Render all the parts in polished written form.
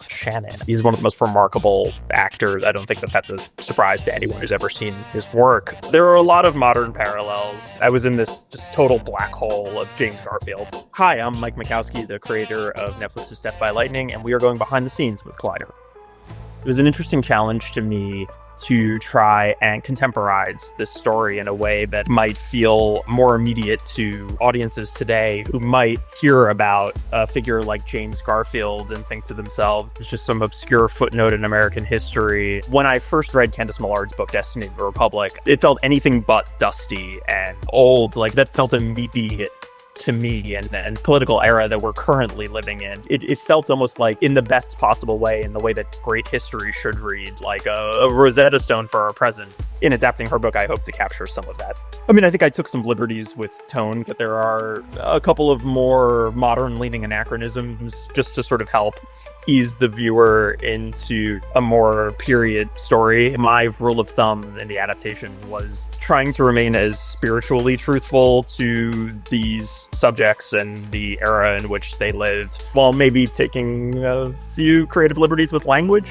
Shannon. He's one of the most remarkable actors. I don't think that that's a surprise to anyone who's ever seen his work. There are a lot of modern parallels. I was in this just total black hole of James Garfield. Hi, I'm Mike Makowsky, the creator of Netflix's Death by Lightning, and we are going behind the scenes with Collider. It was an interesting challenge to me to try and contemporize this story in a way that might feel more immediate to audiences today who might hear about a figure like James Garfield and think to themselves, it's just some obscure footnote in American history. When I first read Candice Millard's book, Destiny of the Republic, it felt anything but dusty and old. Like, that felt immediate to me and political era that we're currently living in. It felt almost like, in the best possible way, in the way that great history should read, like a Rosetta Stone for our present. In adapting her book, I hope to capture some of that. I mean, I think I took some liberties with tone, but there are a couple of more modern-leaning anachronisms just to sort of help ease the viewer into a more period story. My rule of thumb in the adaptation was trying to remain as spiritually truthful to these subjects and the era in which they lived, while maybe taking a few creative liberties with language.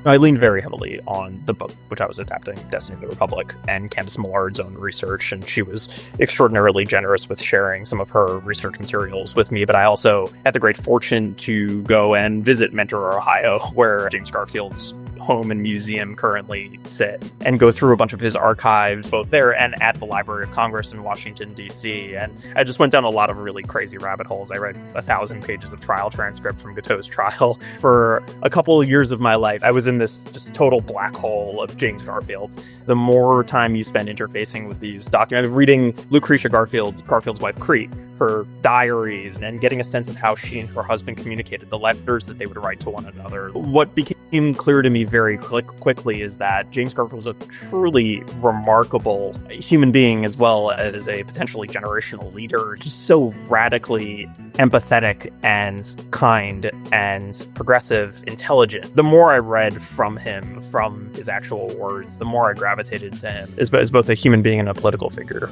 I leaned very heavily on the book, which I was adapting, Destiny of the Republic, and Candice Millard's own research, and she was extraordinarily generous with sharing some of her research materials with me. But I also had the great fortune to go and visit Mentor, Ohio, where James Garfield's home and museum currently sit, and go through a bunch of his archives, both there and at the Library of Congress in Washington, D.C. And I just went down a lot of really crazy rabbit holes. I read 1,000 pages of trial transcript from Guiteau's trial. For a couple of years of my life, I was in this just total black hole of James Garfield. The more time you spend interfacing with these documents, reading Lucretia Garfield's wife, Crete, her diaries, and getting a sense of how she and her husband communicated, the letters that they would write to one another. What became clear to me very quickly is that James Garfield was a truly remarkable human being, as well as a potentially generational leader, just so radically empathetic and kind and progressive, intelligent. The more I read from him, from his actual words, the more I gravitated to him as both a human being and a political figure.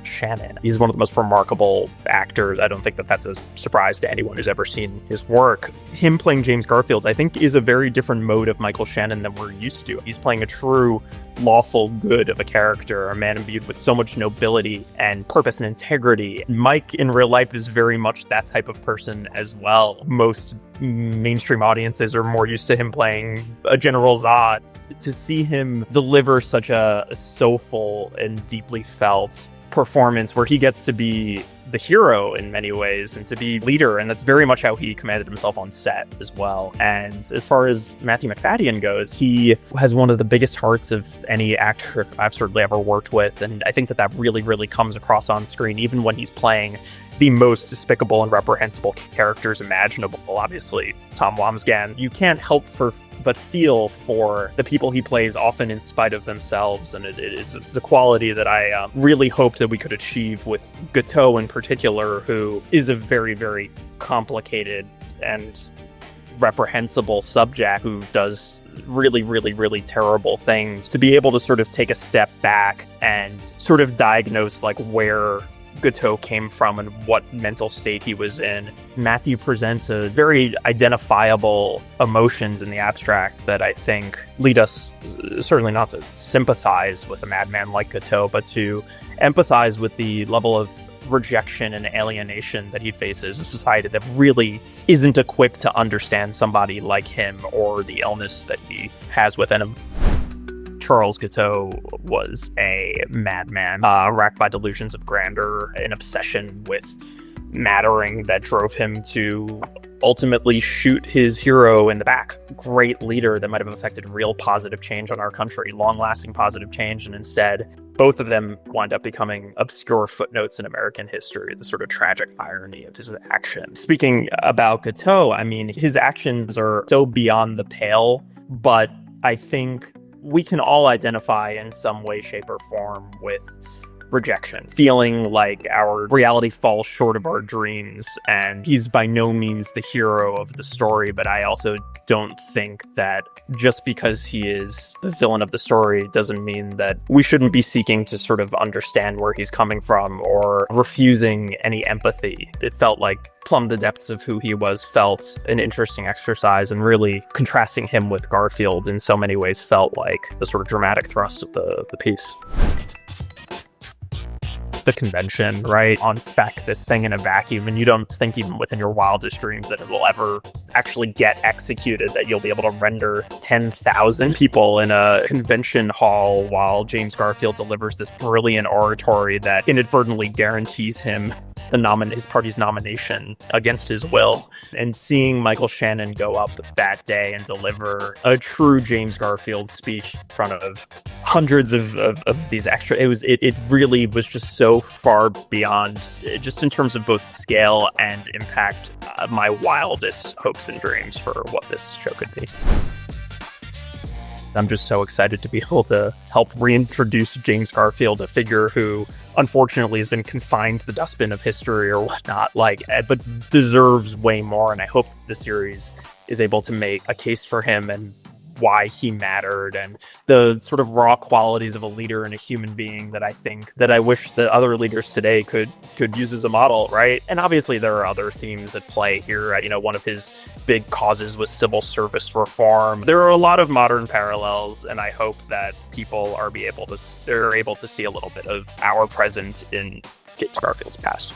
Shannon. He's one of the most remarkable actors. I don't think that that's a surprise to anyone who's ever seen his work. Him playing James Garfield, I think, is a very different mode of Michael Shannon than we're used to. He's playing a true lawful good of a character, a man imbued with so much nobility and purpose and integrity. Mike in real life is very much that type of person as well. Most mainstream audiences are more used to him playing a General Zod. To see him deliver such a soulful and deeply felt performance where he gets to be the hero in many ways and to be leader, and that's very much how he commanded himself on set as well. And as far as Matthew Macfadyen goes, he has one of the biggest hearts of any actor I've certainly ever worked with, and I think that really, really comes across on screen, even when he's playing the most despicable and reprehensible characters imaginable. Obviously, Tom Wamsghan, you can't help but feel for the people he plays, often in spite of themselves, and it's a quality that I really hope that we could achieve with Guiteau in particular, who is a very, very complicated and reprehensible subject who does really, really, really terrible things. To be able to sort of take a step back and sort of diagnose like where Guiteau came from and what mental state he was in. Matthew presents a very identifiable emotions in the abstract that I think lead us certainly not to sympathize with a madman like Guiteau, but to empathize with the level of rejection and alienation that he faces, a society that really isn't equipped to understand somebody like him or the illness that he has within him. Charles Guiteau was a madman, racked by delusions of grandeur, an obsession with mattering that drove him to ultimately shoot his hero in the back. Great leader that might have affected real positive change on our country, long-lasting positive change, and instead, both of them wind up becoming obscure footnotes in American history, the sort of tragic irony of his action. Speaking about Guiteau, I mean, his actions are so beyond the pale, but I think we can all identify in some way, shape, or form with rejection, feeling like our reality falls short of our dreams. And he's by no means the hero of the story, but I also don't think that just because he is the villain of the story doesn't mean that we shouldn't be seeking to sort of understand where he's coming from or refusing any empathy. It felt like Plumb the Depths of Who He Was felt an interesting exercise, and really contrasting him with Garfield in so many ways felt like the sort of dramatic thrust of the piece. The convention, right? On spec, this thing in a vacuum, and you don't think even within your wildest dreams that it will ever actually get executed, that you'll be able to render 10,000 people in a convention hall while James Garfield delivers this brilliant oratory that inadvertently guarantees him his party's nomination against his will. And seeing Michael Shannon go up that day and deliver a true James Garfield speech in front of hundreds of these extra, it really was just so far beyond, just in terms of both scale and impact, my wildest hopes and dreams for what this show could be. I'm just so excited to be able to help reintroduce James Garfield, a figure who unfortunately has been confined to the dustbin of history or whatnot, but deserves way more. And I hope the series is able to make a case for him and why he mattered, and the sort of raw qualities of a leader and a human being that I wish that other leaders today could use as a model, right? And obviously there are other themes at play here. One of his big causes was civil service reform. There are a lot of modern parallels, and I hope that people are able to see a little bit of our present in James Garfield's past.